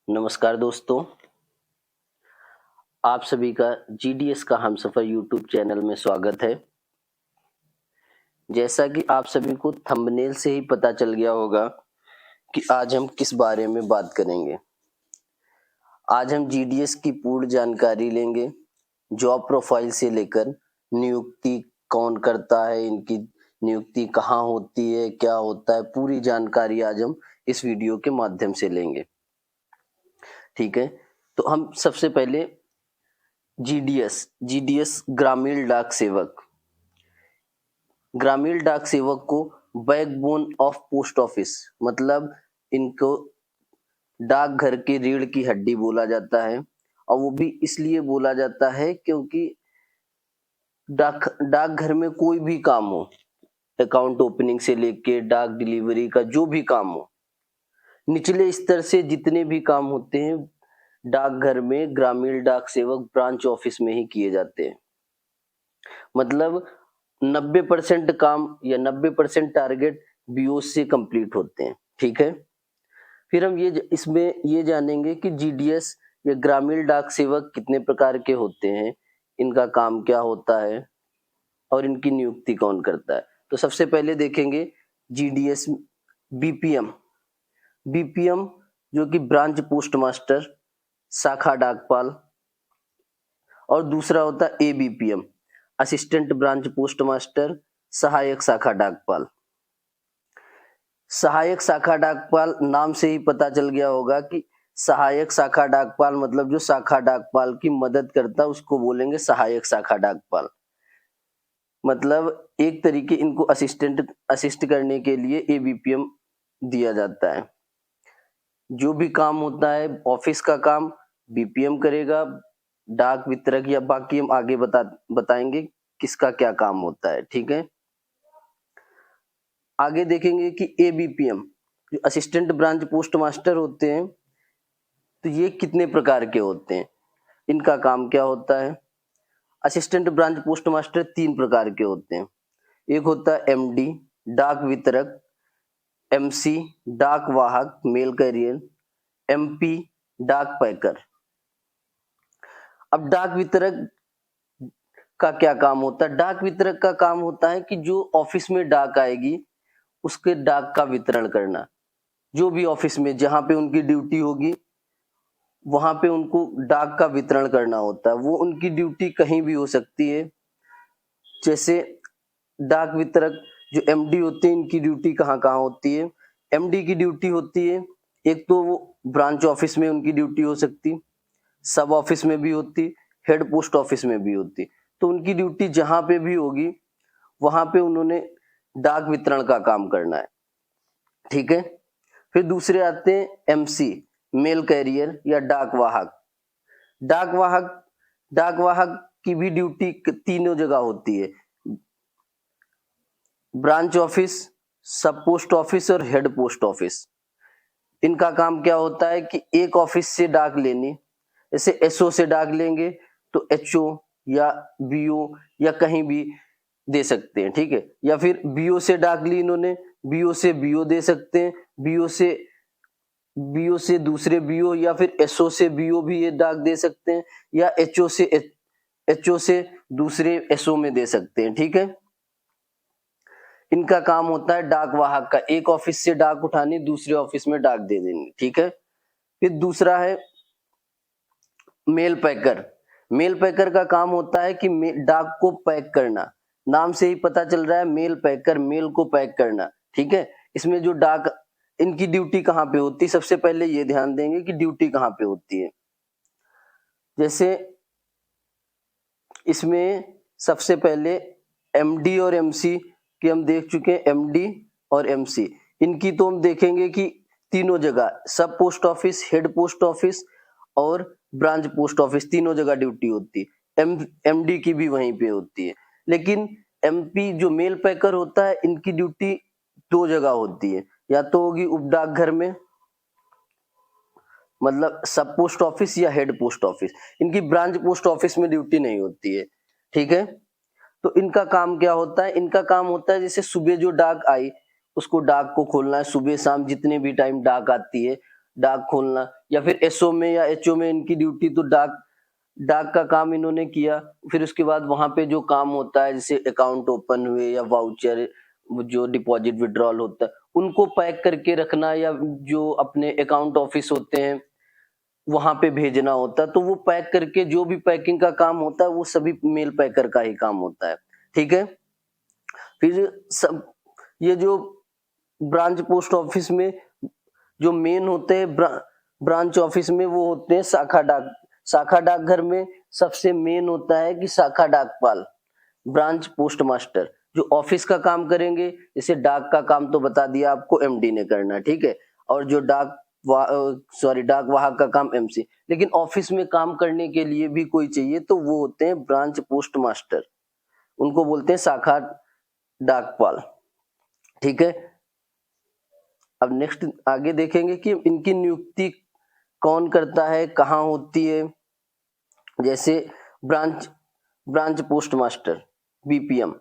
नमस्कार दोस्तों, आप सभी का जीडीएस का हमसफ़र यूट्यूब चैनल में स्वागत है। जैसा कि आप सभी को थंबनेल से ही पता चल गया होगा कि आज हम किस बारे में बात करेंगे। आज हम जीडीएस की पूर्ण जानकारी लेंगे, जॉब प्रोफाइल से लेकर नियुक्ति कौन करता है, इनकी नियुक्ति कहाँ होती है, क्या होता है, पूरी जानकारी आज हम इस वीडियो के माध्यम से लेंगे। ठीक है, तो हम सबसे पहले जीडीएस ग्रामीण डाक सेवक। ग्रामीण डाक सेवक को बैकबोन ऑफ पोस्ट ऑफिस मतलब इनको डाकघर के रीढ़ की हड्डी बोला जाता है, और वो भी इसलिए बोला जाता है क्योंकि डाकघर में कोई भी काम हो, अकाउंट ओपनिंग से लेके डाक डिलीवरी का जो भी काम हो, निचले स्तर से जितने भी काम होते हैं डाकघर में ग्रामीण डाक सेवक ब्रांच ऑफिस में ही किए जाते हैं। मतलब 90% काम या 90% टारगेट बीओ से कंप्लीट होते हैं। ठीक है, फिर हम इसमें ये जानेंगे कि जीडीएस या ग्रामीण डाक सेवक कितने प्रकार के होते हैं, इनका काम क्या होता है और इनकी नियुक्ति कौन करता है। तो सबसे पहले देखेंगे जीडीएस बीपीएम। बीपीएम जो कि ब्रांच पोस्ट मास्टर, शाखा डाकपाल, और दूसरा होता है ABPM, assistant branch post master, सहायक शाखा डाकपाल। सहायक शाखा डाकपाल नाम से ही पता चल गया होगा कि सहायक शाखा डाकपाल मतलब जो शाखा डाकपाल की मदद करता है उसको बोलेंगे सहायक शाखा डाकपाल। मतलब एक तरीके इनको असिस्ट करने के लिए एबीपीएम दिया जाता है। जो भी काम होता है ऑफिस का काम बीपीएम करेगा, डाक वितरक या बाकी हम आगे बताएंगे किसका क्या काम होता है। ठीक है, आगे देखेंगे कि एबीपीएम जो असिस्टेंट ब्रांच पोस्ट मास्टर होते हैं, तो ये कितने प्रकार के होते हैं, इनका काम क्या होता है। असिस्टेंट ब्रांच पोस्ट मास्टर 3 प्रकार के होते हैं। एक होता है एमडी डाक वितरक, एमसी डाक वाहक मेल कैरियर, एमपी डाक पैकर। अब डाक वितरक का क्या काम होता है। डाक वितरक का काम होता है कि जो ऑफिस में डाक आएगी उसके डाक का वितरण करना। जो भी ऑफिस में जहां पे उनकी ड्यूटी होगी वहां पे उनको डाक का वितरण करना होता है। वो उनकी ड्यूटी कहीं भी हो सकती है। जैसे डाक वितरक जो एमडी होते हैं, इनकी ड्यूटी कहाँ कहाँ होती है। एमडी की ड्यूटी होती है, एक तो वो ब्रांच ऑफिस में उनकी ड्यूटी हो सकती, सब ऑफिस में भी होती, हेड पोस्ट ऑफिस में भी होती। तो उनकी ड्यूटी जहां पे भी होगी वहां पे उन्होंने डाक वितरण का काम करना है। ठीक है, फिर दूसरे आते हैं एमसी मेल कैरियर या डाक वाहक। डाक वाहक डाक वाहक की भी ड्यूटी तीनों जगह होती है, ब्रांच ऑफिस, सब पोस्ट ऑफिस और हेड पोस्ट ऑफिस। इनका काम क्या होता है कि एक ऑफिस से डाक लेनी, जैसे एसओ से डाक लेंगे तो एचओ या बीओ या कहीं भी दे सकते हैं। ठीक है, या फिर बीओ से डाक ली इन्होंने, बीओ से बीओ दे सकते हैं, बीओ से दूसरे बीओ या फिर एसओ से बीओ भी ये डाक दे सकते हैं, या एचओ से दूसरे एसओ में दे सकते हैं। ठीक है, इनका काम होता है डाक वाहक का, एक ऑफिस से डाक उठानी दूसरे ऑफिस में डाक दे देनी। ठीक है, फिर दूसरा है मेल पैकर। मेल पैकर का काम होता है कि डाक को पैक करना। नाम से ही पता चल रहा है मेल पैकर, मेल को पैक करना। ठीक है, इसमें जो डाक इनकी ड्यूटी कहाँ पे होती है, सबसे पहले ये ध्यान देंगे कि ड्यूटी कहाँ पे होती है। जैसे इसमें सबसे पहले एमडी और एमसी की हम देख चुके हैं, एमडी और एमसी इनकी तो हम देखेंगे कि तीनों जगह सब post office, head post office और ब्रांच पोस्ट ऑफिस तीनों जगह ड्यूटी होती है। एमडी की भी वहीं पे होती है। लेकिन एमपी जो मेल पैकर होता है, इनकी ड्यूटी 2 जगह होती है, या तो होगी उप डाकघर में मतलब सब पोस्ट ऑफिस या हेड पोस्ट ऑफिस। इनकी ब्रांच पोस्ट ऑफिस में ड्यूटी नहीं होती है। ठीक है, तो इनका काम क्या होता है, इनका काम होता है जैसे सुबह जो डाक आई उसको डाक को खोलना है, सुबह शाम जितने भी टाइम डाक आती है डाक खोलना, या फिर एसओ में या एचओ में इनकी ड्यूटी तो डाक डाक का काम इन्होंने किया। फिर उसके बाद वहां पे जो काम होता है, जैसे अकाउंट ओपन हुए या वाउचर, जो डिपॉजिट विड्रॉल होता है, उनको पैक करके रखना, या जो अपने अकाउंट ऑफिस होते हैं वहां पे भेजना होता है, तो वो पैक करके जो भी पैकिंग का काम होता है वो सभी मेल पैकर का ही काम होता है। ठीक है। फिर सब ये जो ब्रांच पोस्ट ऑफिस में जो मेन होते हैं ब्रांच ऑफिस में, वो होते हैं शाखा डाक। शाखा डाकघर में सबसे मेन होता है कि शाखा डाकपाल, ब्रांच पोस्ट मास्टर, जो ऑफिस का काम करेंगे। जैसे डाक का काम तो बता दिया आपको, एमडी ने करना, ठीक है। और जो डाक वाहक का काम एमसी। लेकिन ऑफिस में काम करने के लिए भी कोई चाहिए, तो वो होते हैं ब्रांच पोस्ट मास्टर, उनको बोलते हैं शाखा डाकपाल। ठीक है। अब नेक्स्ट आगे देखेंगे कि इनकी नियुक्ति कौन करता है, कहाँ होती है। जैसे branch branch post master, BPM,